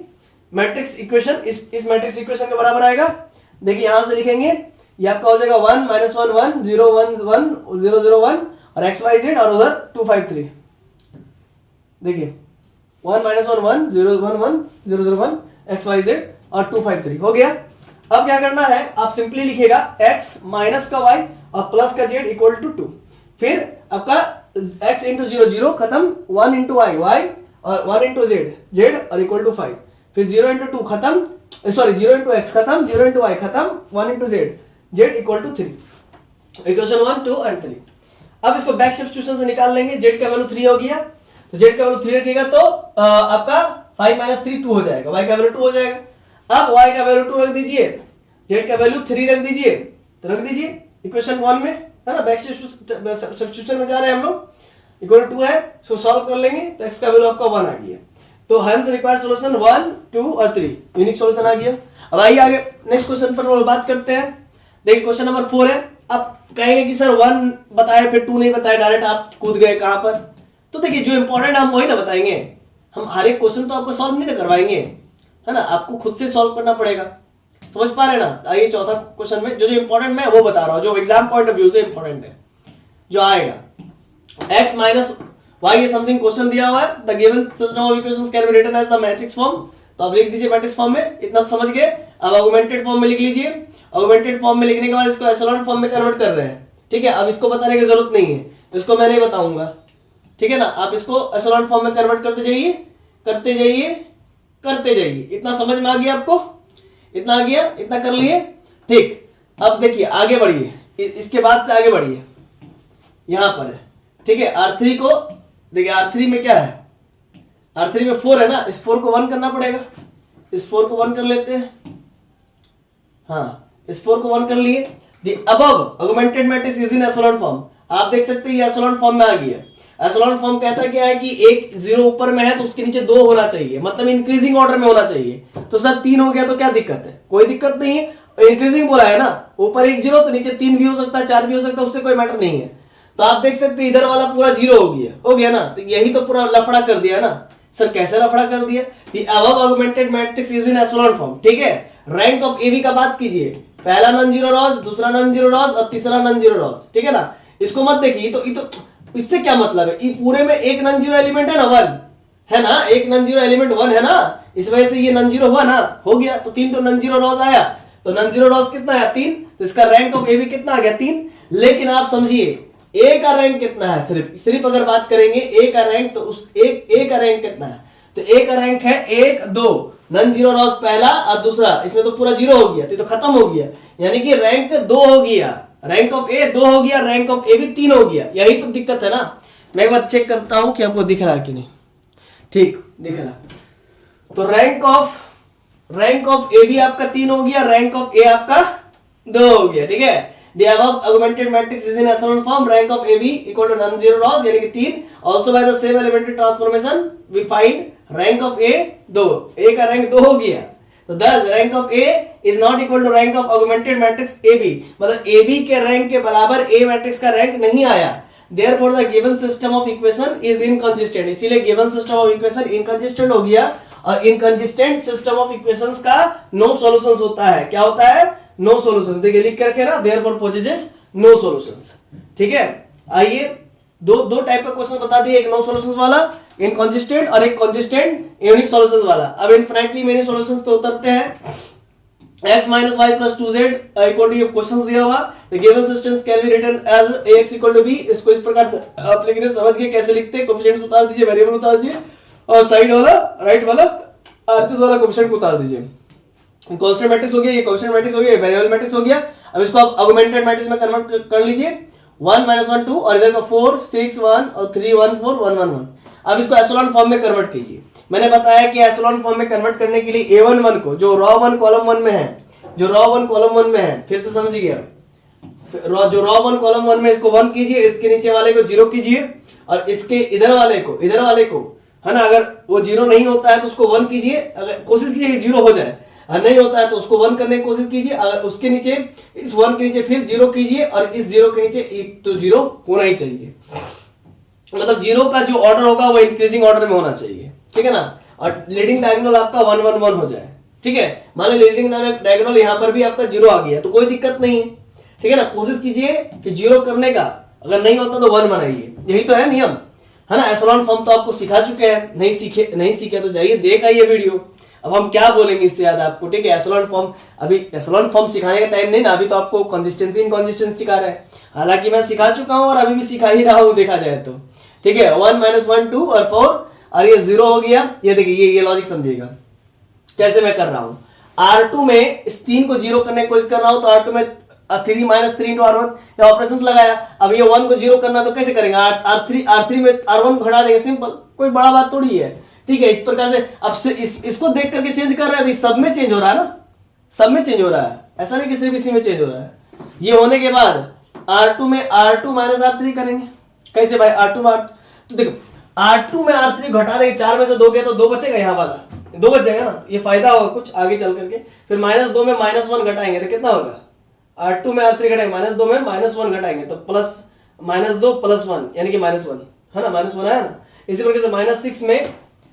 matrix equation. इस matrix equation के बराबर आएगा। देखिए यहां से लिखेंगे, ये आपका हो जाएगा 1 -1 1 0 1 1 0 0 1 और एक्स वाई जेड, और उधर 2 5 3। देखिए 1 -1 1 0 1 1 0 0 1 एक्स वाई जेड और 2 5 3 हो गया। अब क्या करना है, आप सिंपली लिखिएगा x माइनस का y और प्लस का z इक्वल टू 2। फिर आपका x इंटू 0 0 खत्म, 1 इंटू y y और 1 इंटू z z और इक्वल टू 5। फिर 0 इंटू 2 खत्म, सॉरी 0 इंटू x खत्म, 0 इंटू y खत्म, 1 into z z equal to 3। Equation 1 2 and 3। अब इसको बैक सब्स्टिट्यूशन से निकाल लेंगे, z का वैल्यू 3 हो गया, तो z का वैल्यू 3 रखिएगा तो आपका 5 - 3 2 हो जाएगा, y का वैल्यू 2 हो जाएगा। अब y का वैल्यू 2 रख दीजिए, z का वैल्यू 3 रख दीजिए, तो रख दीजिए इक्वेशन 1 में, है ना। बैक सब्स्टिट्यूशन में जा रहे हैं हम लोग, इक्वल टू है, इसको सॉल्व कर लेंगे तो x का वैल्यू आपका 1 आ गया। तो हेंस रिक्वायर्ड सॉल्यूशन 1 2 और 3 यूनिक सॉल्यूशन आ गया। अब आइए आगे नेक्स्ट क्वेश्चन पर बात करते हैं। देखिए क्वेश्चन नंबर 4 है। अब कहेंगे कि सर 1 बताया फिर 2 नहीं बताया, डायरेक्ट आप कूद गए कहां पर। तो देखिए जो इंपॉर्टेंट हम वही ना बताएंगे, हम हर एक क्वेश्चन तो आपको सॉल्व नहीं ना करवाएंगे, है ना, आपको खुद से सॉल्व करना पड़ेगा। समझ पा रहे ना। आइए चौथा क्वेश्चन में जो इंपॉर्टेंट मैं वो बता रहा हूं, जो एग्जाम पॉइंट ऑफ व्यू से इंपॉर्टेंट है, जो आएगा x माइनस y ये समथिंग क्वेश्चन दिया हुआ है, the given system of equations can be written as the matrix form. तो आप लिख दीजिए मैट्रिक्स फॉर्म में, इतना समझ गए। अब ऑगमेंटेड फॉर्म में लिख लीजिए, ऑगमेंटेड फॉर्म में लिखने के बाद इसको एशेलॉन फॉर्म में कन्वर्ट कर रहे हैं, ठीक है। अब इसको बताने की जरूरत नहीं है, इसको मैं नहीं बताऊंगा, ठीक है ना। आप इसको एशेलॉन फॉर्म में कन्वर्ट करते जाइए करते जाइए करते जाइए। इतना समझ में आ गया आपको, इतना आ गया, इतना कर लिए, ठीक। अब देखिए आगे बढ़िए, इसके बाद से आगे बढ़िए, यहां पर है, ठीक है। R3 को देखिए, R3 में क्या है, R3 में 4 है ना, इस 4 को 1 करना पड़ेगा, इस 4 को 1 कर लेते हैं, हाँ इस 4 को 1 कर लिए। The above augmented matrix is in echelon form। आप देख सकते हैं ये echelon फॉर्म में आ गया। एशेलॉन फॉर्म कहता है क्या है कि एक जीरो ऊपर में है तो उसके नीचे 2 होना चाहिए, मतलब इंक्रीजिंग ऑर्डर में होना चाहिए। तो सर 3 हो गया तो क्या दिक्कत है? कोई दिक्कत नहीं है, इंक्रीजिंग बोला है ना, ऊपर एक जीरो तो नीचे 3 भी हो सकता है, 4 भी हो सकता है, उससे कोई मैटर नहीं है। तो आप देख सकते हैं इधर वाला पूरा जीरो हो गया ना, तो यही तो पूरा लफड़ा कर दिया ना। सर कैसे लफड़ा कर दिया? The above augmented matrix is in echelon form, ठीक है। रैंक ऑफ एबी का बात कीजिए, पहला नॉन जीरो रॉस, दूसरा नॉन जीरो रॉस और तीसरा नॉन जीरो रॉस, ठीक है ना। इसको मत देखिए, तो इससे क्या मतलब है? ये पूरे में एक नॉन जीरो एलिमेंट है ना, 1 है ना, एक नॉन जीरो एलिमेंट 1 है ना, इस वजह से ये नॉन जीरो हुआ ना, हो गया। तो 3 तो नॉन जीरो रॉस आया, तो नॉन जीरो रॉस कितना है? 3। तो इसका रैंक ऑफ एबी कितना आ गया? 3। लेकिन आप समझिए ए का रैंक कितना है? सिर्फ अगर बात करेंगे ए का रैंक, तो उस ए का रैंक कितना है? तो ए का रैंक है 1 2, नॉन जीरो रॉस पहला और दूसरा, इसमें तो पूरा जीरो हो गया, तो खत्म हो गया, यानी कि रैंक 2 हो गया, रैंक ऑफ ए 2 हो गया, रैंक ऑफ ए भी 3 हो गया। यही तो दिक्कत है ना। मैं एक बार चेक करता हूं कि आपको दिख रहा है कि नहीं। ठीक दिख रहा। तो रैंक ऑफ ए भी आपका 3 हो गया, रैंक ऑफ ए आपका 2 हो गया, ठीक है। The above augmented matrix is in echelon form, rank of AB equal to non-zero rows, यानी कि 3। Also by the same elementary transformation we find rank of A 2, A का रैंक 2 हो गया। तो thus rank of A is not equal to rank of augmented matrix AB, मतलब AB के rank के बराबर A मैट्रिक्स का रैंक नहीं आया। Therefore the given system of equation is inconsistent, इसीलिए given system of equation inconsistent हो गया। और inconsistent system of equations का no solutions होता है। क्या होता है? No solution. देखिए लिख के रखे ना, देयरफॉर पोजेसेस नो सॉल्यूशंस, ठीक है। आइए दो टाइप का क्वेश्चन बता दिए, एक नो सॉल्यूशंस वाला इनकंसिस्टेंट और एक कंसिस्टेंट यूनिक सॉल्यूशंस वाला। अब इनफिनिटली मेनी सॉल्यूशंस पे उतरते हैं। x minus y plus 2z equal to, ये क्वेश्चंस दिया हुआ, the given systems can be written as ax equal to b। इसको इस प्रकार से आप लिखने समझ के कैसे लिखते हैं, कोएफिशिएंट्स उतार दीजिए, वेरिएबल उतार दीजिए और साइड वाला राइट वाला आर्चेस वाला कोएफिशिएंट को उतार दीजिए। कांस्टेंट मैट्रिक्स हो गया, ये कांस्टेंट मैट्रिक्स हो गया, वेरिएबल मैट्रिक्स हो गया। अब इसको आप ऑगमेंटेड मैट्रिक्स में कन्वर्ट कर लीजिए, 1 1 2 और इधर का 4 6 1 और 3 1 4 1 1 1। अब इसको एशेलॉन फॉर्म में कन्वर्ट कीजिए। मैंने बताया कि एशेलॉन फॉर्म में कन्वर्ट करने के लिए A11 को, जो रॉ 1 कॉलम 1 में है, जो रॉ 1 कॉलम 1 में है, फिर से समझिए, जो रॉ 1 कॉलम 1 में इसको 1 कीजिए, इसके नीचे वाले को 0 कीजिए और इसके इधर वाले को है ना, अगर वो 0 नहीं होता है तो उसको 1 कीजिए, अगर कोशिश कीजिए 0 हो जाए, नहीं होता है तो उसको 1 करने की कोशिश कीजिए। अगर उसके नीचे, इस 1 के नीचे फिर 0 कीजिए और इस 0 के नीचे एक तो 0 होना ही चाहिए, मतलब 0 का जो ऑर्डर होगा वो इंक्रीजिंग ऑर्डर में होना चाहिए, ठीक है ना। और लीडिंग डायगोनल आपका 1 1 1 हो जाए, ठीक है। मान लो लीडिंग डायगोनल यहां पर भी आपका 0 आ गया तो कोई दिक्कत नहीं है, ठीक है ना। कोशिश कीजिए कि 0 करने का, अगर नहीं होता तो 1 बनाइए, यही तो है नियम, है ना। एशेलॉन फॉर्म तो आपको सिखा चुके हैं, नहीं सीखे तो जाइए देख आइए वीडियो। अब हम क्या बोलेंगे इससे याद आपको, ठीक है। एशेलॉन फॉर्म, अभी एशेलॉन फॉर्म सिखाने का टाइम नहीं ना, अभी तो आपको कंसिस्टेंसी इनकंसिस्टेंसी सिखा रहे हैं, हालांकि मैं सिखा चुका हूं और अभी भी सिखा ही रहा हूं देखा जाए तो, ठीक है। 1 1 2 और 4 और ये 0 हो गया। ये देखिए ये लॉजिक समझिएगा कैसे मैं कर रहा हूं। R2 में इस 3 को 0 करने की कोशिश कर रहा हूं, तो R2 में 3 - 3 × R1 ऑपरेशन लगाया। अब ये 1 को 0 करना तो कैसे करेंगे, R3 में R1 घटा देंगे, सिंपल, कोई बड़ा बात थोड़ी है, ठीक है। इस प्रकार से अब से इसको देख करके चेंज कर रहे हैं, तो सब में चेंज हो रहा है ना, सब में चेंज हो रहा है, ऐसा नहीं कि सिर्फ इसी में चेंज हो रहा है। ये होने के बाद R2 में R2 - R3 करेंगे, कैसे भाई, R2 तो देखो R2 में R3 घटा देंगे, 4 में से 2 गया तो 2 बचेगा, यहाँ वाला 2 बच जाएगा ना, ये फायदा होगा कुछ आगे चल करके। फिर -2 में -1 घटाएंगे तो कितना होगा, R2 में R3 घटाएंगे, -2 में -1 घटाएंगे तो प्लस -2 + 1 यानी कि -1 है ना, -1 आया ना। इसी प्रकार से -6 में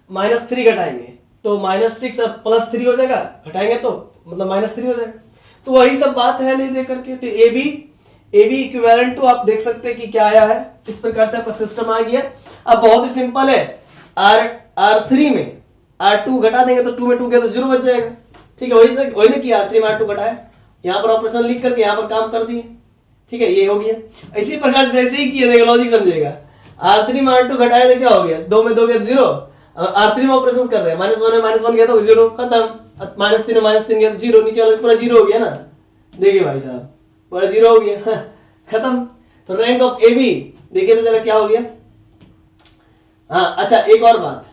-3 घटाएंगे तो -6 अब +3 हो जाएगा, घटाएंगे तो मतलब -3 हो जाएगा। तो वही सब बात है, नहीं दे करके। तो AB इक्विवेलेंट टू आप देख सकते हैं कि क्या आया है, इस प्रकार से आपका सिस्टम आ गया। अब बहुत ही सिंपल है, R3 में R2 घटा देंगे तो 2 में 2 गया तो 0 बच जाएगा, ठीक है। वही ना कि R3 में R2 घटाया, यहाँ पर ऑपरेशन लिख करके यहाँ पर काम कर दिए, ठीक है, ये हो गया। इसी प्रकार जैसे ही किया लॉजिक समझिएगा, R3 में R2 घटाया तो क्या हो गया, 2 में 2 गया 0, R3 में ऑपरेशन कर रहे हैं, -1 में -1 गया तो 0, खत्म। -3 में -3 गया तो 0, नीचे वाला पूरा 0 हो गया ना, देखिए भाई साहब पूरा 0 हो गया, खत्म। तो रैंक ऑफ AB देखिए तो जरा क्या हो गया। हाँ अच्छा, एक और बात,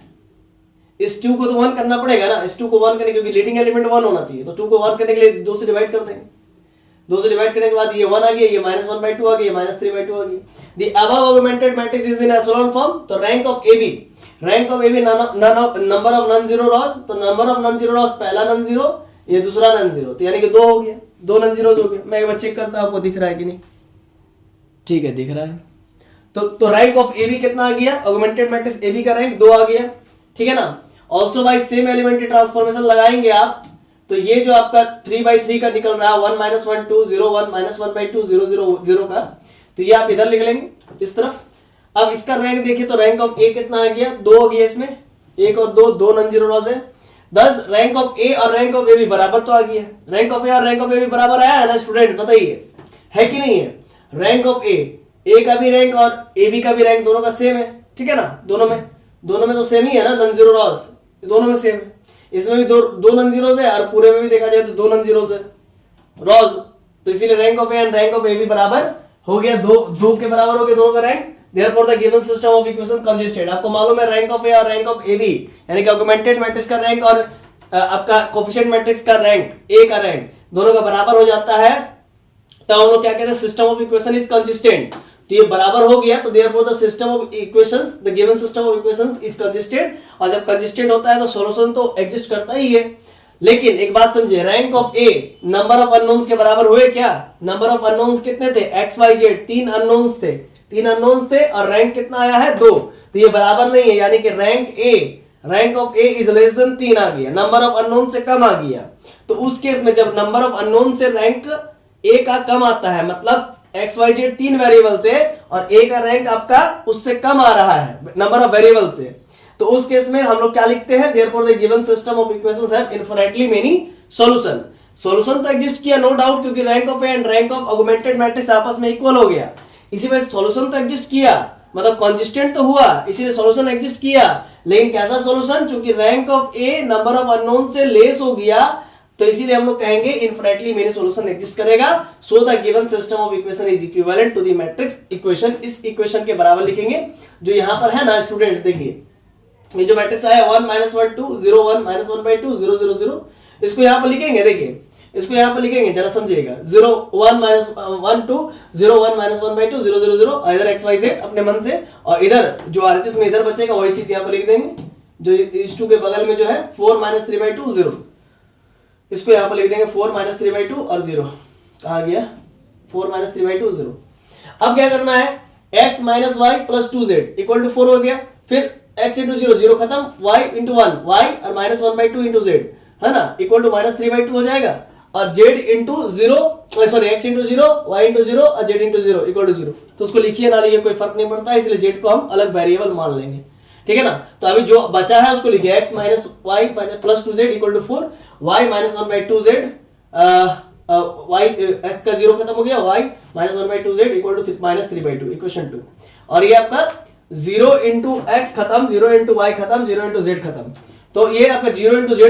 इस 2 को तो 1 करना पड़ेगा ना, इस 2 को 1 करने, क्योंकि लीडिंग एलिमेंट 1 होना चाहिए, तो 2 को 1 करने के लिए 2 से डिवाइड कर देंगे। 2 से डिवाइड करने के बाद ये 1 आ गया, ये -1/2 आ गया, ये -3/2 आ गया। The above augmented matrix is in echelon form. तो rank of AB number of non zero rows. तो number of non zero rows, पहला नॉन जीरो, ये दूसरा नॉन जीरो, तो यानी कि 2 हो गया, 2 नॉन जीरोज हो गए। मैं एक बार चेक करता हूं आपको दिख रहा है कि नहीं। ठीक है, दिख रहा है। तो रैंक ऑफ एबी कितना आ गया, ऑगमेंटेड मैट्रिक्स एबी का रैंक 2 आ गया, ठीक है ना। Also by same elementary transformation लगाएंगे आप, तो ये जो आपका 3/3 का निकल रहा है 1 -1 2 0 1 -1/2 0 0 0 का, तो ये आप इधर लिख लेंगे इस तरफ। अब इसका रैंक देखिए, तो रैंक ऑफ ए कितना आ गया, 2 हो गया इसमें, 1 और 2 नॉन जीरो रॉस है। दस रैंक ऑफ ए और रैंक ऑफ ए भी बराबर तो आ गया। रैंक ऑफ ए और रैंक ऑफ ए भी बराबर आया है ना स्टूडेंट, बताइए है कि नहीं है। रैंक ऑफ ए का भी रैंक और ए बी का भी रैंक दोनों का सेम है, ठीक है ना। दोनों में तो सेम ही है ना, नॉन जीरो रॉस दोनों में सेम है। इसमें भी दो नॉन जीरोज है और पूरे में भी देखा जाए तो 2 नॉन जीरोज है रॉस, तो इसीलिए rank of A and rank of A भी बराबर हो गया, दो के बराबर हो गया दोनों का rank. Therefore the given system of equation consistent। आपको मालूम है रैंक ऑफ ए और रैंक ऑफ ए बी यानी कि ऑगमेंटेड मैट्रिक्स का रैंक और आपका कोफिशिएंट मैट्रिक्स का रैंक, ए का रैंक दोनों का बराबर हो जाता है, तब हम लोग क्या कहते हैं, system of equation is consistent. तो ये बराबर हो गया, तो therefore the system of equations, the given system of equations is consistent। और जब कंसिस्टेंट होता है तो सॉल्यूशन तो एग्जिस्ट करता ही है। लेकिन एक बात समझिए, rank of A number of unknowns के बराबर हुए क्या। नंबर ऑफ अननोन्स कितने थे, एक्स वाई जेड, 3 अननोन्स थे और रैंक कितना आया है 2, तो ये बराबर नहीं है, यानी कि rank of A is less than 3 आ गया, नंबर ऑफ अननोन से कम आ गया। तो उस केस में जब नंबर ऑफ अननोन से रैंक ए का कम आता है, मतलब एक्स वाई जेड 3 वेरिएबल से और ए का रैंक आपका उससे कम आ रहा है नंबर ऑफ वेरिएबल से, तो उस केस में हम लोग क्या लिखते हैं, therefore the given system of equations have infinitely many solution। Solution तो एग्जिस्ट किया नो डाउट, क्योंकि rank of A and rank of augmented matrix आपस में इक्वल हो गया, इसी वजह से सॉल्यूशन तो एग्जिस्ट किया, मतलब कंसिस्टेंट तो हुआ, इसीलिए सॉल्यूशन एग्जिस्ट किया। लेकिन कैसा सॉल्यूशन, चूंकि rank of A number of unknown से लेस हो गया, तो इसीलिए हम लोग कहेंगे इनफिनिटली मेनी सॉल्यूशन एग्जिस्ट करेगा। So the given system of equation is equivalent to the matrix equation. इस इक्वेशन के बराबर लिखेंगे जो यहां पर है ना स्टूडेंट्स, देखिए ये जो मैट्रिक्स आया 1 -1 2 0 1 -1/2 0 0 0, इसको यहां पर लिखेंगे, देखिए इसको यहां पर लिखेंगे, जरा समझिएगा, 0 1 -1 2 0 1 -1/2 0 0 0, इधर एक्स वाई जेड अपने मन से, और इधर जो आरएचएस में इधर बचेगा वही चीज यहां पर लिख देंगे, जो इस 2 के बगल में जो है 4 -3/2 0, इसको यहां पर लिख देंगे 4 -3/2 और 0, कहां गया 4 -3/2 0। अब क्या करना है, x - y + 2z = 4 हो गया, फिर x × 0 0 खत्म, y × 1 y और -1/2 × z है ना, इक्वल टू -3/2 हो जाएगा, और z × 0 सॉरी x × 0 y × 0 और z × 0 इक्वल टू 0। तो उसको लिखिए ना लिखिए कोई फर्क नहीं पड़ता, इसलिए z को हम अलग वेरिएबल मान लेंगे, ठीक है ना। तो अभी जो बचा है उसको लिखिए x - y + 2z = 4, y -1/2z y x का 0 खत्म हो गया, y -1/2z = -3/2 इक्वेशन 2, और ये आपका 0 × x खत्म, 0 × y खत्म, 0 × z खत्म, तो ये आपका 0 × z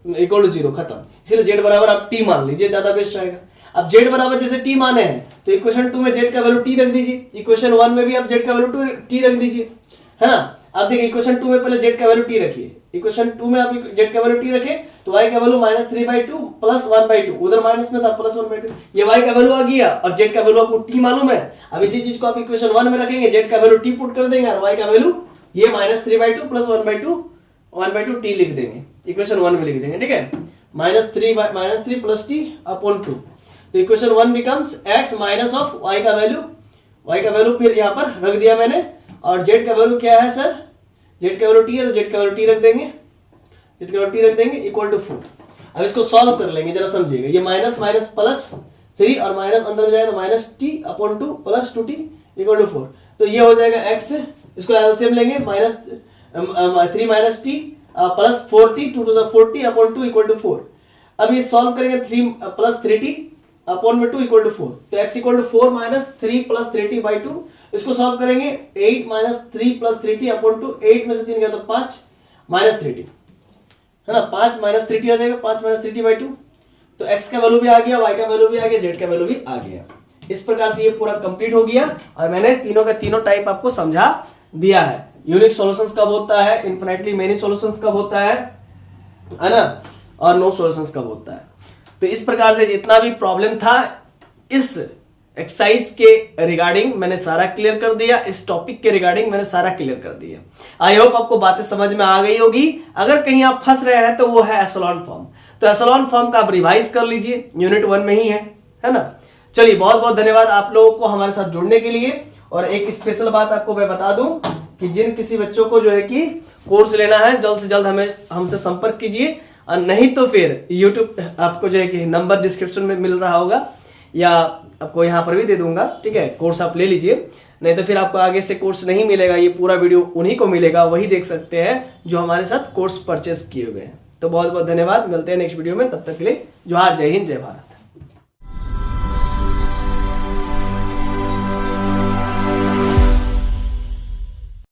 = 0 खत्म, इसलिए z बराबर आप t मान लीजिए, ज्यादा बेस्ट रहेगा। अब z बराबर जैसे t माने हैं तो इक्वेशन 2 में z का वैल्यू t रख दीजिए, इक्वेशन 1 में भी आप z का वैल्यू t रख दीजिए, है ना। अब देखिए इक्वेशन 2 में पहले z का वैल्यू t रखिए, इक्वेशन 2 में आप z का वैल्यू t रखें तो y का वैल्यू -3/2 + 1/2, उधर माइनस में था प्लस 1/2, ये y का वैल्यू आ गया और z का वैल्यू आपको t मालूम है। अब इसी चीज को आप इक्वेशन 1 में रखेंगे, z का वैल्यू t पुट कर देंगे और y का वैल्यू ये -3/2 + 1/2 t लिख देंगे, इक्वेशन 1 में लिख देंगे, ठीक है, -3 + t/2। तो equation 1 becomes x minus of y का वैल्यू फिर यहाँ पर रख दिया मैंने, और z का वैल्यू क्या है सर, z का वैल्यू t है तो z का वैल्यू t रख देंगे, इक्वल टू 4। अब इसको सॉल्व कर लेंगे, जरा समझिएगा, ये माइनस माइनस प्लस 3 और माइनस अंदर में जाएगा तो -t/2 + 2t = 4, तो ये हो जाएगा x, इसको एलसीएम लेंगे, -3 - t + 4t 2 to the 4t/2 = 4। अब ये सॉल्व करेंगे 3 + 3t/2 = 4, तो x = 4 - 3 + 3t/2, इसको सॉल्व करेंगे 8 - 3 + 3t/2, 8 में से 3 गया तो 5 - 3t, है ना, 5 - 3t आ जाएगा, 5 - 3t/2, तो x का वैल्यू भी आ गया, y का वैल्यू भी आ गया, z का वैल्यू भी आ गया। इस प्रकार से ये पूरा कंप्लीट हो गया और मैंने तीनों का तीनों टाइप आपको समझा दिया है। यूनिक सॉल्यूशंस कब होता है, इनफिनिटली मेनी सॉल्यूशंस कब होता है ना, और नो सॉल्यूशंस कब होता है। तो इस प्रकार से जितना भी प्रॉब्लम था इस एक्सरसाइज के रिगार्डिंग मैंने सारा क्लियर कर दिया, इस टॉपिक के रिगार्डिंग मैंने सारा क्लियर कर दिया। आई होप आपको बातें समझ में आ गई होगी। अगर कहीं आप फंस रहे हैं तो वो है एशेलॉन फॉर्म, तो एशेलॉन फॉर्म का आप रिवाइज कर लीजिए, यूनिट 1 में ही है ना। चलिए बहुत बहुत धन्यवाद आप लोगों को हमारे साथ जुड़ने के लिए। और एक स्पेशल बात आपको मैं बता दूं कि जिन किसी बच्चों को जो है कि कोर्स लेना है जल्द से जल्द हमसे संपर्क कीजिए, और नहीं तो फिर यूट्यूब आपको जो है कि नंबर डिस्क्रिप्शन में मिल रहा होगा या आपको यहाँ पर भी दे दूंगा, ठीक है। कोर्स आप ले लीजिए, नहीं तो फिर आपको आगे से कोर्स नहीं मिलेगा, ये पूरा वीडियो उन्हीं को मिलेगा, वही देख सकते हैं जो हमारे साथ कोर्स परचेस किए हुए हैं। तो बहुत बहुत धन्यवाद, मिलते हैं नेक्स्ट वीडियो में, तब तक के लिए जोहार, जय हिंद, जय भारत।